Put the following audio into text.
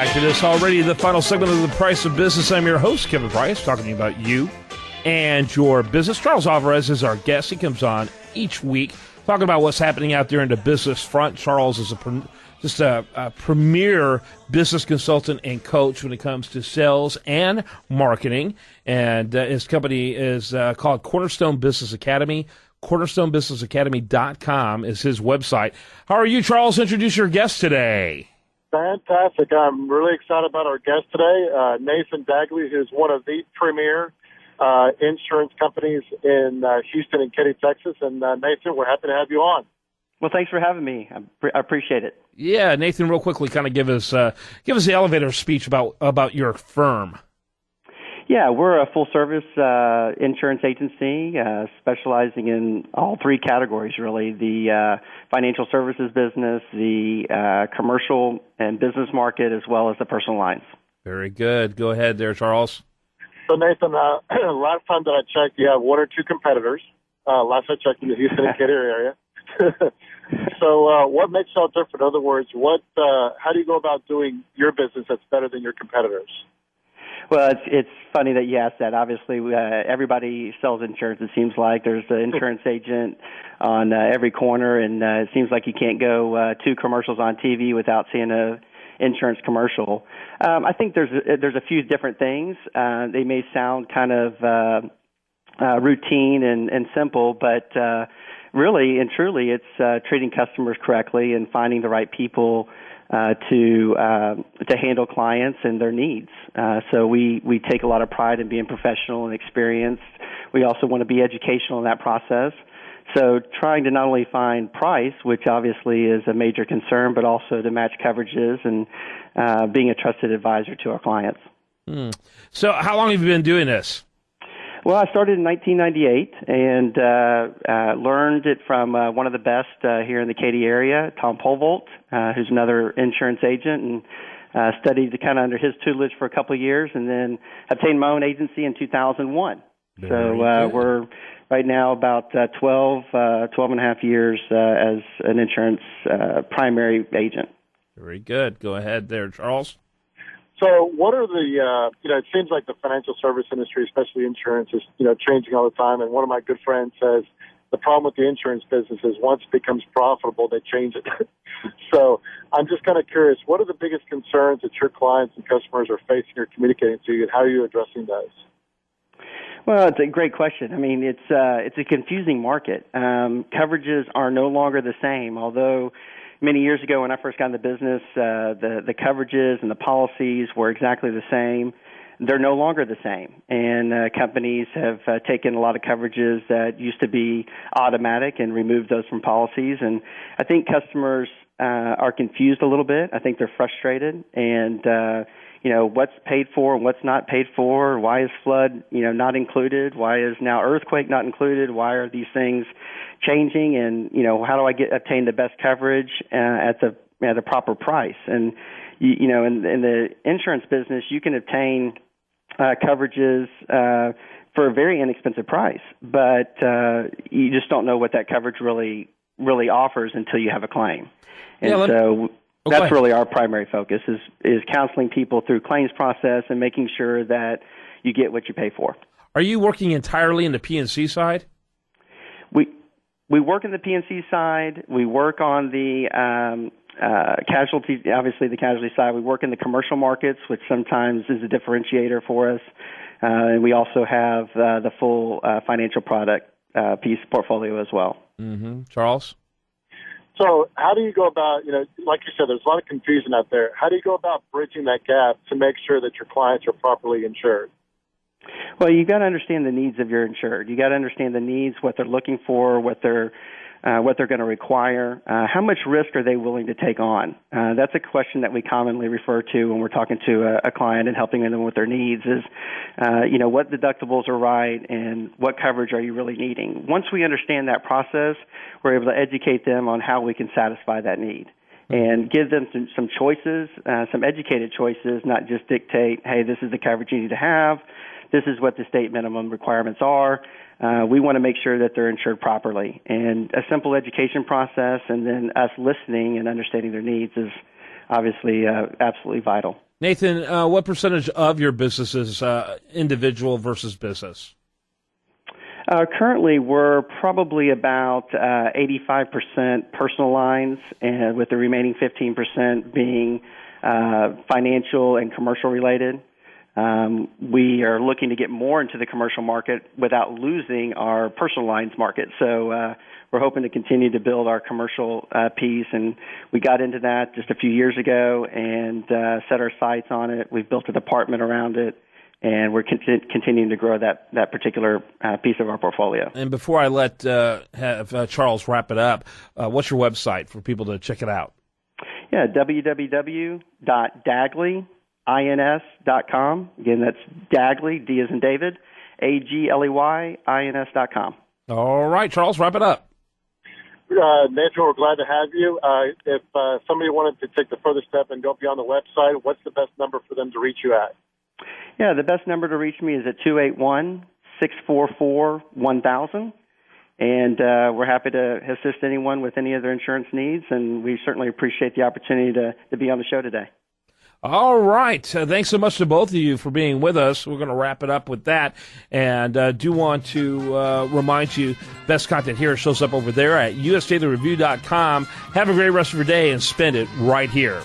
back to this already, the final segment of The Price of Business. I'm your host, Kevin Price, talking to you about you and your business. Charles Alvarez is our guest. He comes on each week talking about what's happening out there in the business front. Charles is a premier business consultant and coach when it comes to sales and marketing. And his company is called Cornerstone Business Academy. CornerstoneBusinessAcademy.com is his website. How are you, Charles? Introduce your guest today. Fantastic. I'm really excited about our guest today, Nathan Dagley, who's one of the premier insurance companies in Houston and Katy, Texas. And Nathan, we're happy to have you on. Well, thanks for having me. I appreciate it. Yeah, Nathan, real quickly, kind of give us the elevator speech about your firm. Yeah, we're a full-service insurance agency specializing in all three categories, really, the financial services business, the commercial and business market, as well as the personal lines. Very good. Go ahead there, Charles. So, Nathan, last time that I checked, you have one or two competitors. Last I checked in the Houston and Katy area. So what makes y'all different? In other words, how do you go about doing your business that's better than your competitors? Well, it's funny that you asked that. Obviously, everybody sells insurance. It seems like there's an insurance agent on every corner, and it seems like you can't go two commercials on TV without seeing a insurance commercial. I think there's a few different things. They may sound kind of routine and simple, but really and truly, it's treating customers correctly and finding the right people to handle clients and their needs. So we take a lot of pride in being professional and experienced. We also want to be educational in that process. So trying to not only find price, which obviously is a major concern, but also to match coverages and being a trusted advisor to our clients. So how long have you been doing this? Well, I started in 1998 and learned it from one of the best here in the Katy area, Tom Polvolt, who's another insurance agent, and studied kind of under his tutelage for a couple of years, and then obtained my own agency in 2001. We're right now about 12 and a half years as an insurance primary agent. Very good. Go ahead there, Charles. So what are the, it seems like the financial service industry, especially insurance, is, changing all the time. And one of my good friends says the problem with the insurance business is once it becomes profitable, they change it. So I'm just kind of curious, what are the biggest concerns that your clients and customers are facing or communicating to you, and how are you addressing those? Well, it's a great question. I mean, it's a confusing market. Coverages are no longer the same, although many years ago when I first got in the business, the coverages and the policies were exactly the same. They're no longer the same, and companies have taken a lot of coverages that used to be automatic and removed those from policies. And I think customers are confused a little bit. I think they're frustrated, and what's paid for and what's not paid for. Why is flood not included? Why is now earthquake not included? Why are these things changing? And how do I obtain the best coverage at the proper price? And in the insurance business, you can obtain coverages for a very inexpensive price, but you just don't know what that coverage really offers until you have a claim. And that's really our primary focus is counseling people through claims process and making sure that you get what you pay for. Are you working entirely in the P&C side? We work in the P&C side. We work on the casualty, obviously the casualty side. We work in the commercial markets, which sometimes is a differentiator for us. And we also have the full financial product piece portfolio as well. Mm-hmm. Charles? So how do you go about, like you said, there's a lot of confusion out there. How do you go about bridging that gap to make sure that your clients are properly insured? Well, you've got to understand the needs of your insured. You got to understand the needs, what they're looking for, what they're going to require, how much risk are they willing to take on? That's a question that we commonly refer to when we're talking to a client and helping them with their needs is, what deductibles are right and what coverage are you really needing? Once we understand that process, we're able to educate them on how we can satisfy that need and give them some choices, some educated choices, not just dictate, hey, this is the coverage you need to have. This is what the state minimum requirements are. We want to make sure that they're insured properly. And a simple education process and then us listening and understanding their needs is obviously absolutely vital. Nathan, what percentage of your business is individual versus business? Currently, we're probably about 85% personal lines, and with the remaining 15% being financial and commercial related. We are looking to get more into the commercial market without losing our personal lines market. So we're hoping to continue to build our commercial piece, and we got into that just a few years ago and set our sights on it. We've built a department around it, and we're continuing to grow that particular piece of our portfolio. And before I let have Charles wrap it up, what's your website for people to check it out? Yeah, www.dagley.ins.com. Again, that's Dagley, D as in David, AGLEYINS.com. All right, Charles, wrap it up. Nathan, we're glad to have you. If somebody wanted to take the further step and go beyond the website, what's the best number for them to reach you at? Yeah, the best number to reach me is at 281-644-1000. And we're happy to assist anyone with any of their insurance needs, and we certainly appreciate the opportunity to be on the show today. All right. Thanks so much to both of you for being with us. We're going to wrap it up with that. And do want to remind you, best content here shows up over there at usdailyreview.com. Have a great rest of your day and spend it right here.